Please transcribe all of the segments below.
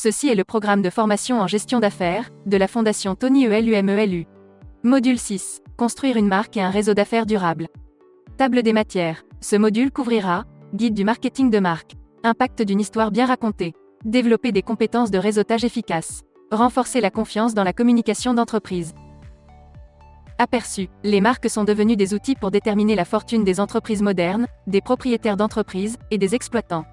Ceci est le programme de formation en gestion d'affaires de la Fondation Tony ELUMELU. Module 6. Construire une marque et un réseau d'affaires durable. Table des matières. Ce module couvrira guide du marketing de marque, impact d'une histoire bien racontée, développer des compétences de réseautage efficaces, renforcer la confiance dans la communication d'entreprise. Aperçu. Les marques sont devenues des outils pour déterminer la fortune des entreprises modernes, des propriétaires d'entreprises et des exploitants.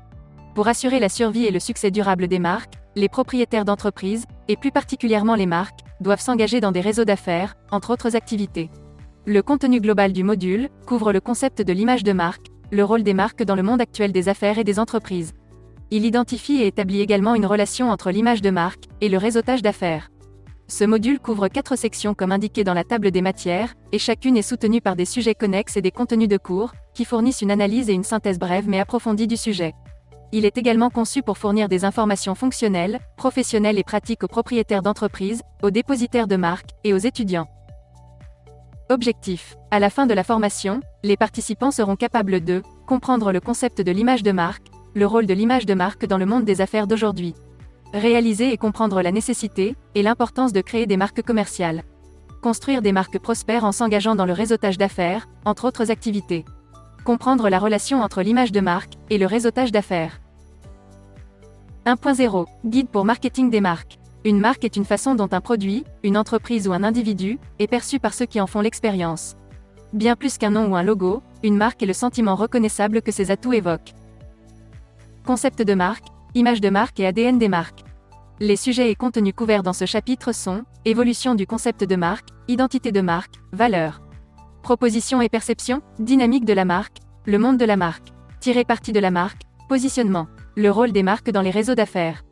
Pour assurer la survie et le succès durable des marques, les propriétaires d'entreprises, et plus particulièrement les marques, doivent s'engager dans des réseaux d'affaires, entre autres activités. Le contenu global du module couvre le concept de l'image de marque, le rôle des marques dans le monde actuel des affaires et des entreprises. Il identifie et établit également une relation entre l'image de marque et le réseautage d'affaires. Ce module couvre 4 sections comme indiqué dans la table des matières, et chacune est soutenue par des sujets connexes et des contenus de cours, qui fournissent une analyse et une synthèse brève mais approfondie du sujet. Il est également conçu pour fournir des informations fonctionnelles, professionnelles et pratiques aux propriétaires d'entreprises, aux dépositaires de marques et aux étudiants. Objectif. À la fin de la formation, les participants seront capables de comprendre le concept de l'image de marque, le rôle de l'image de marque dans le monde des affaires d'aujourd'hui. Réaliser et comprendre la nécessité et l'importance de créer des marques commerciales. Construire des marques prospères en s'engageant dans le réseautage d'affaires, entre autres activités. Comprendre la relation entre l'image de marque et le réseautage d'affaires. 1.0. Guide pour marketing des marques. Une marque est une façon dont un produit, une entreprise ou un individu est perçu par ceux qui en font l'expérience. Bien plus qu'un nom ou un logo, une marque est le sentiment reconnaissable que ses atouts évoquent. Concept de marque, image de marque et ADN des marques. Les sujets et contenus couverts dans ce chapitre sont évolution du concept de marque, identité de marque, valeur. Proposition et perception, dynamique de la marque, le monde de la marque, tirer parti de la marque, positionnement, le rôle des marques dans les réseaux d'affaires.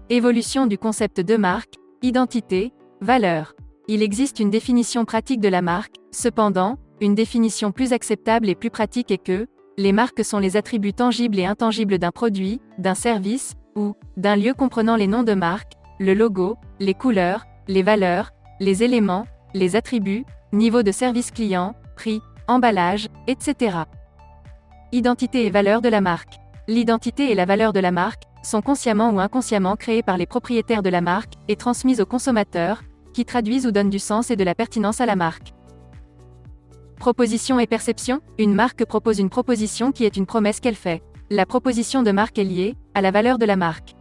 Évolution du concept de marque, identité, valeur. Il existe une définition pratique de la marque, cependant, une définition plus acceptable et plus pratique est que les marques sont les attributs tangibles et intangibles d'un produit, d'un service, ou d'un lieu comprenant les noms de marque, le logo, les couleurs, les valeurs, les éléments, les attributs, niveau de service client, prix, emballage, etc. Identité et valeur de la marque. L'identité et la valeur de la marque sont consciemment ou inconsciemment créées par les propriétaires de la marque et transmises aux consommateurs, qui traduisent ou donnent du sens et de la pertinence à la marque. Proposition et perception. Une marque propose une proposition qui est une promesse qu'elle fait. La proposition de marque est liée à la valeur de la marque.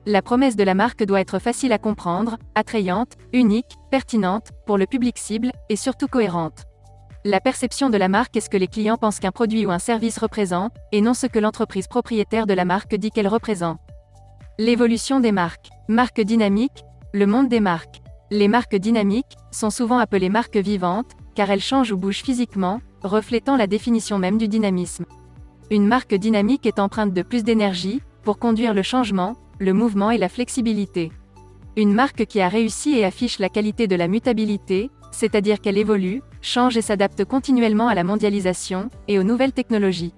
La promesse de la marque doit être facile à comprendre, attrayante, unique, pertinente, pour le public cible, et surtout cohérente. La perception de la marque est ce que les clients pensent qu'un produit ou un service représente, et non ce que l'entreprise propriétaire de la marque dit qu'elle représente. L'évolution des marques. Marque dynamique, le monde des marques. Les marques dynamiques sont souvent appelées marques vivantes, car elles changent ou bougent physiquement, reflétant la définition même du dynamisme. Une marque dynamique est empreinte de plus d'énergie, pour conduire le changement, le mouvement et la flexibilité. Une marque qui a réussi et affiche la qualité de la mutabilité, c'est-à-dire qu'elle évolue, change et s'adapte continuellement à la mondialisation et aux nouvelles technologies.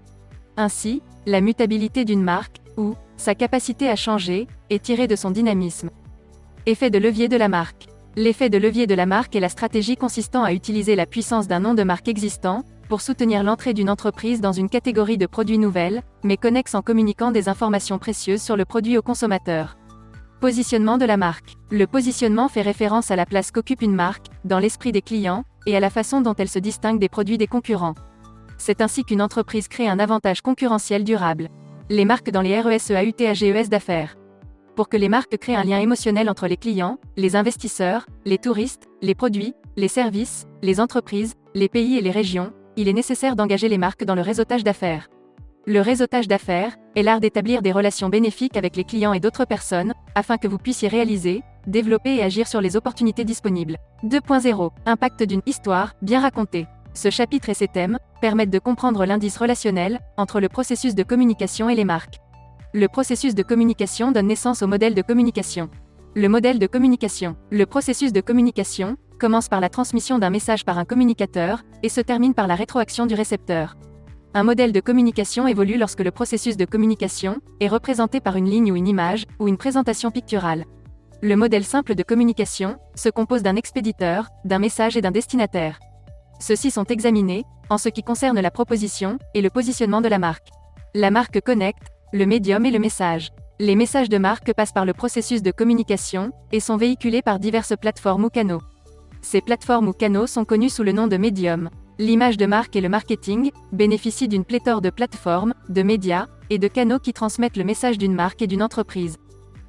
Ainsi, la mutabilité d'une marque, ou sa capacité à changer, est tirée de son dynamisme. Effet de levier de la marque. L'effet de levier de la marque est la stratégie consistant à utiliser la puissance d'un nom de marque existant, pour soutenir l'entrée d'une entreprise dans une catégorie de produits nouvelles, mais connexe en communiquant des informations précieuses sur le produit au consommateur. Positionnement de la marque. Le positionnement fait référence à la place qu'occupe une marque, dans l'esprit des clients, et à la façon dont elle se distingue des produits des concurrents. C'est ainsi qu'une entreprise crée un avantage concurrentiel durable. Les marques dans les RESEAUTAGES d'affaires. Pour que les marques créent un lien émotionnel entre les clients, les investisseurs, les touristes, les produits, les services, les entreprises, les pays et les régions, il est nécessaire d'engager les marques dans le réseautage d'affaires. Le réseautage d'affaires est l'art d'établir des relations bénéfiques avec les clients et d'autres personnes, afin que vous puissiez réaliser, développer et agir sur les opportunités disponibles. 2.0. Impact d'une histoire bien racontée. Ce chapitre et ses thèmes permettent de comprendre l'indice relationnel entre le processus de communication et les marques. Le processus de communication donne naissance au modèle de communication. Le modèle de communication. Le processus de communication commence par la transmission d'un message par un communicateur et se termine par la rétroaction du récepteur. Un modèle de communication évolue lorsque le processus de communication est représenté par une ligne ou une image, ou une présentation picturale. Le modèle simple de communication se compose d'un expéditeur, d'un message et d'un destinataire. Ceux-ci sont examinés, en ce qui concerne la proposition et le positionnement de la marque. La marque connecte le médium et le message. Les messages de marque passent par le processus de communication et sont véhiculés par diverses plateformes ou canaux. Ces plateformes ou canaux sont connus sous le nom de médiums. L'image de marque et le marketing bénéficient d'une pléthore de plateformes, de médias et de canaux qui transmettent le message d'une marque et d'une entreprise.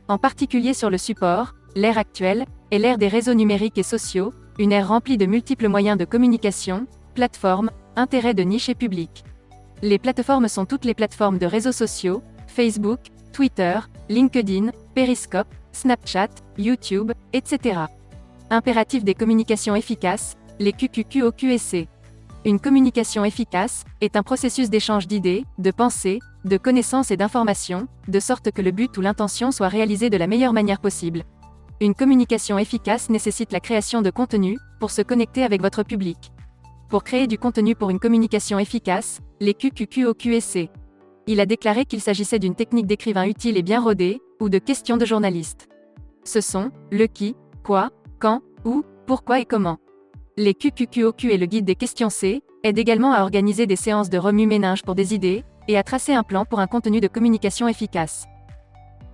En particulier sur le support, l'ère actuelle est l'ère des réseaux numériques et sociaux, une ère remplie de multiples moyens de communication, plateformes, intérêts de niche et public. Les plateformes sont toutes les plateformes de réseaux sociaux, Facebook, Twitter, LinkedIn, Periscope, Snapchat, YouTube, etc. Impératif des communications efficaces, les QQQOQSC. Une communication efficace est un processus d'échange d'idées, de pensées, de connaissances et d'informations, de sorte que le but ou l'intention soit réalisé de la meilleure manière possible. Une communication efficace nécessite la création de contenu pour se connecter avec votre public. Pour créer du contenu pour une communication efficace, les QQQOQSC. Il a déclaré qu'il s'agissait d'une technique d'écrivain utile et bien rodée, ou de questions de journaliste. Ce sont le qui, quoi, quand, où, pourquoi et comment. Les QQQOQ et le guide des questions C aident également à organiser des séances de remue-ménage pour des idées et à tracer un plan pour un contenu de communication efficace.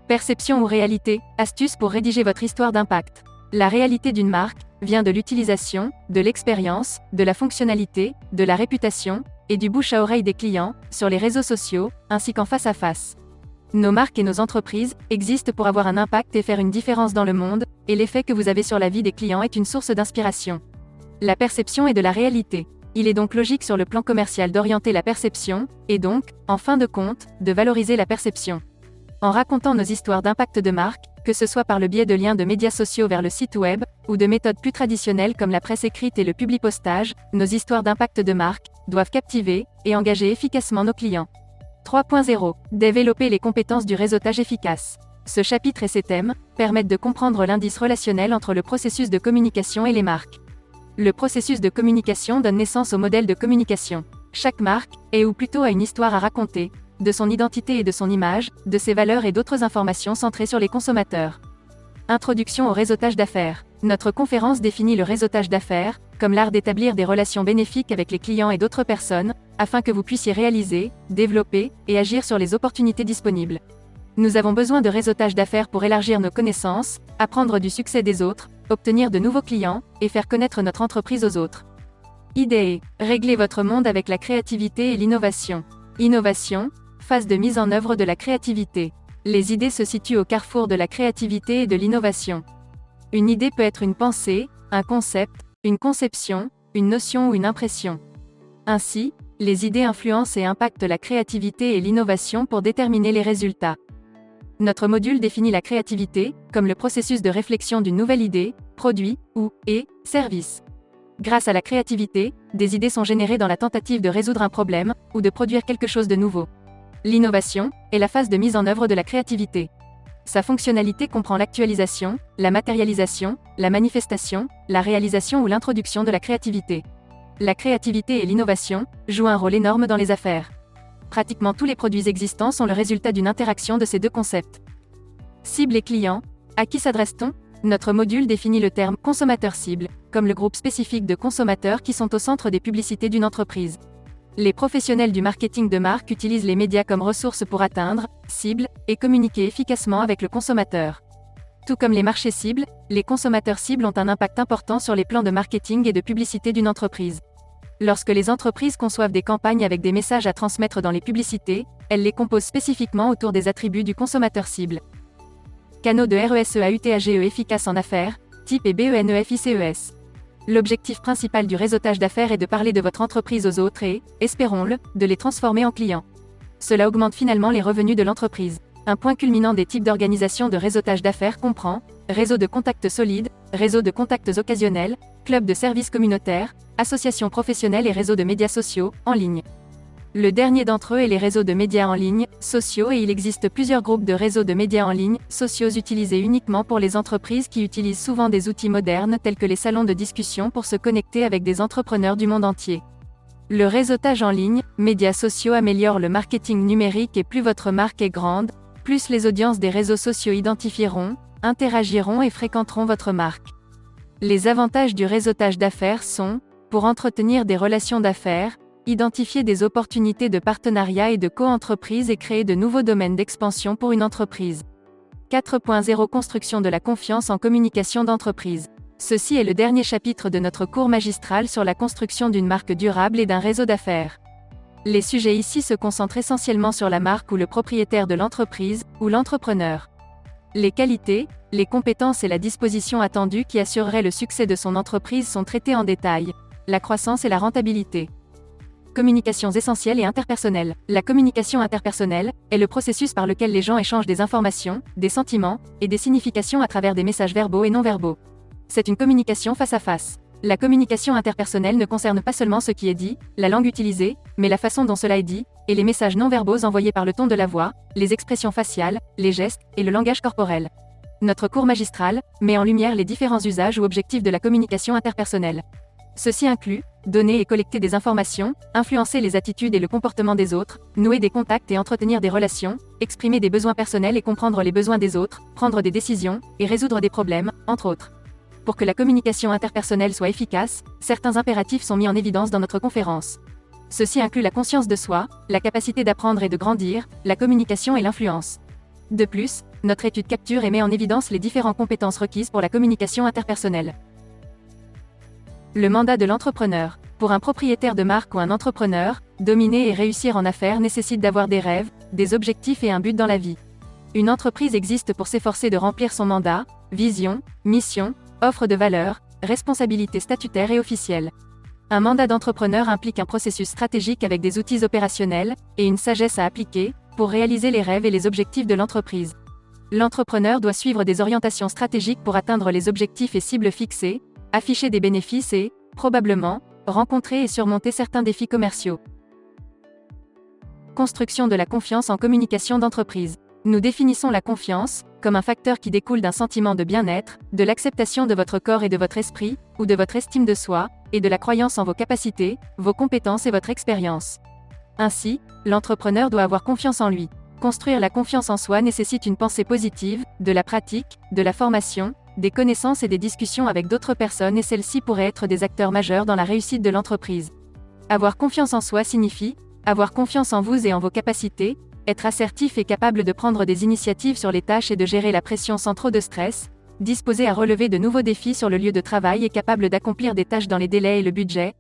Perception ou réalité, astuce pour rédiger votre histoire d'impact. La réalité d'une marque vient de l'utilisation, de l'expérience, de la fonctionnalité, de la réputation et du bouche à oreille des clients, sur les réseaux sociaux, ainsi qu'en face à face. Nos marques et nos entreprises existent pour avoir un impact et faire une différence dans le monde, et l'effet que vous avez sur la vie des clients est une source d'inspiration. La perception est de la réalité. Il est donc logique sur le plan commercial d'orienter la perception, et donc, en fin de compte, de valoriser la perception. En racontant nos histoires d'impact de marque, que ce soit par le biais de liens de médias sociaux vers le site web, ou de méthodes plus traditionnelles comme la presse écrite et le publipostage, nos histoires d'impact de marque doivent captiver et engager efficacement nos clients. 3.0. Développer les compétences du réseautage efficace. Ce chapitre et ses thèmes permettent de comprendre l'indice relationnel entre le processus de communication et les marques. Le processus de communication donne naissance au modèle de communication. Chaque marque est ou plutôt a une histoire à raconter, de son identité et de son image, de ses valeurs et d'autres informations centrées sur les consommateurs. Introduction au réseautage d'affaires. Notre conférence définit le réseautage d'affaires comme l'art d'établir des relations bénéfiques avec les clients et d'autres personnes, afin que vous puissiez réaliser, développer et agir sur les opportunités disponibles. Nous avons besoin de réseautage d'affaires pour élargir nos connaissances, apprendre du succès des autres, obtenir de nouveaux clients et faire connaître notre entreprise aux autres. Idée. Réglez votre monde avec la créativité et l'innovation. Innovation, phase de mise en œuvre de la créativité. Les idées se situent au carrefour de la créativité et de l'innovation. Une idée peut être une pensée, un concept, une conception, une notion ou une impression. Ainsi, les idées influencent et impactent la créativité et l'innovation pour déterminer les résultats. Notre module définit la créativité comme le processus de réflexion d'une nouvelle idée, produit ou service. Grâce à la créativité, des idées sont générées dans la tentative de résoudre un problème ou de produire quelque chose de nouveau. L'innovation est la phase de mise en œuvre de la créativité. Sa fonctionnalité comprend l'actualisation, la matérialisation, la manifestation, la réalisation ou l'introduction de la créativité. La créativité et l'innovation jouent un rôle énorme dans les affaires. Pratiquement tous les produits existants sont le résultat d'une interaction de ces deux concepts. Cible et client. À qui s'adresse-t-on ? Notre module définit le terme consommateur cible, comme le groupe spécifique de consommateurs qui sont au centre des publicités d'une entreprise. Les professionnels du marketing de marque utilisent les médias comme ressources pour atteindre, cible, et communiquer efficacement avec le consommateur. Tout comme les marchés cibles, les consommateurs cibles ont un impact important sur les plans de marketing et de publicité d'une entreprise. Lorsque les entreprises conçoivent des campagnes avec des messages à transmettre dans les publicités, elles les composent spécifiquement autour des attributs du consommateur cible. Canaux de RESEAUTAGE efficaces en affaires, type et BENEFICES. L'objectif principal du réseautage d'affaires est de parler de votre entreprise aux autres et, espérons-le, de les transformer en clients. Cela augmente finalement les revenus de l'entreprise. Un point culminant des types d'organisation de réseautage d'affaires comprend réseau de contacts solides, réseau de contacts occasionnels, club de services communautaires, associations professionnelles et réseaux de médias sociaux, en ligne. Le dernier d'entre eux est les réseaux de médias en ligne, sociaux et il existe plusieurs groupes de réseaux de médias en ligne, sociaux utilisés uniquement pour les entreprises qui utilisent souvent des outils modernes tels que les salons de discussion pour se connecter avec des entrepreneurs du monde entier. Le réseautage en ligne, médias sociaux améliore le marketing numérique et plus votre marque est grande, plus les audiences des réseaux sociaux identifieront, interagiront et fréquenteront votre marque. Les avantages du réseautage d'affaires sont, pour entretenir des relations d'affaires, Identifier des opportunités de partenariat et de co-entreprise et créer de nouveaux domaines d'expansion pour une entreprise. 4.0 Construction de la confiance en communication d'entreprise. Ceci est le dernier chapitre de notre cours magistral sur la construction d'une marque durable et d'un réseau d'affaires. Les sujets ici se concentrent essentiellement sur la marque ou le propriétaire de l'entreprise, ou l'entrepreneur. Les qualités, les compétences et la disposition attendue qui assureraient le succès de son entreprise sont traités en détail. La croissance et la rentabilité. Communications essentielles et interpersonnelles. La communication interpersonnelle est le processus par lequel les gens échangent des informations, des sentiments et des significations à travers des messages verbaux et non verbaux. C'est une communication face à face. La communication interpersonnelle ne concerne pas seulement ce qui est dit, la langue utilisée, mais la façon dont cela est dit, et les messages non verbaux envoyés par le ton de la voix, les expressions faciales, les gestes et le langage corporel. Notre cours magistral met en lumière les différents usages ou objectifs de la communication interpersonnelle. Ceci inclut donner et collecter des informations, influencer les attitudes et le comportement des autres, nouer des contacts et entretenir des relations, exprimer des besoins personnels et comprendre les besoins des autres, prendre des décisions et résoudre des problèmes, entre autres. Pour que la communication interpersonnelle soit efficace, certains impératifs sont mis en évidence dans notre conférence. Ceci inclut la conscience de soi, la capacité d'apprendre et de grandir, la communication et l'influence. De plus, notre étude capture et met en évidence les différentes compétences requises pour la communication interpersonnelle. Le mandat de l'entrepreneur. Pour un propriétaire de marque ou un entrepreneur, dominer et réussir en affaires nécessite d'avoir des rêves, des objectifs et un but dans la vie. Une entreprise existe pour s'efforcer de remplir son mandat, vision, mission, offre de valeur, responsabilités statutaires et officielles. Un mandat d'entrepreneur implique un processus stratégique avec des outils opérationnels et une sagesse à appliquer pour réaliser les rêves et les objectifs de l'entreprise. L'entrepreneur doit suivre des orientations stratégiques pour atteindre les objectifs et cibles fixés, afficher des bénéfices et, probablement, rencontrer et surmonter certains défis commerciaux. Construction de la confiance en communication d'entreprise. Nous définissons la confiance comme un facteur qui découle d'un sentiment de bien-être, de l'acceptation de votre corps et de votre esprit, ou de votre estime de soi, et de la croyance en vos capacités, vos compétences et votre expérience. Ainsi, l'entrepreneur doit avoir confiance en lui. Construire la confiance en soi nécessite une pensée positive, de la pratique, de la formation, des connaissances et des discussions avec d'autres personnes et celles-ci pourraient être des acteurs majeurs dans la réussite de l'entreprise. Avoir confiance en soi signifie avoir confiance en vous et en vos capacités, être assertif et capable de prendre des initiatives sur les tâches et de gérer la pression sans trop de stress, disposé à relever de nouveaux défis sur le lieu de travail et capable d'accomplir des tâches dans les délais et le budget,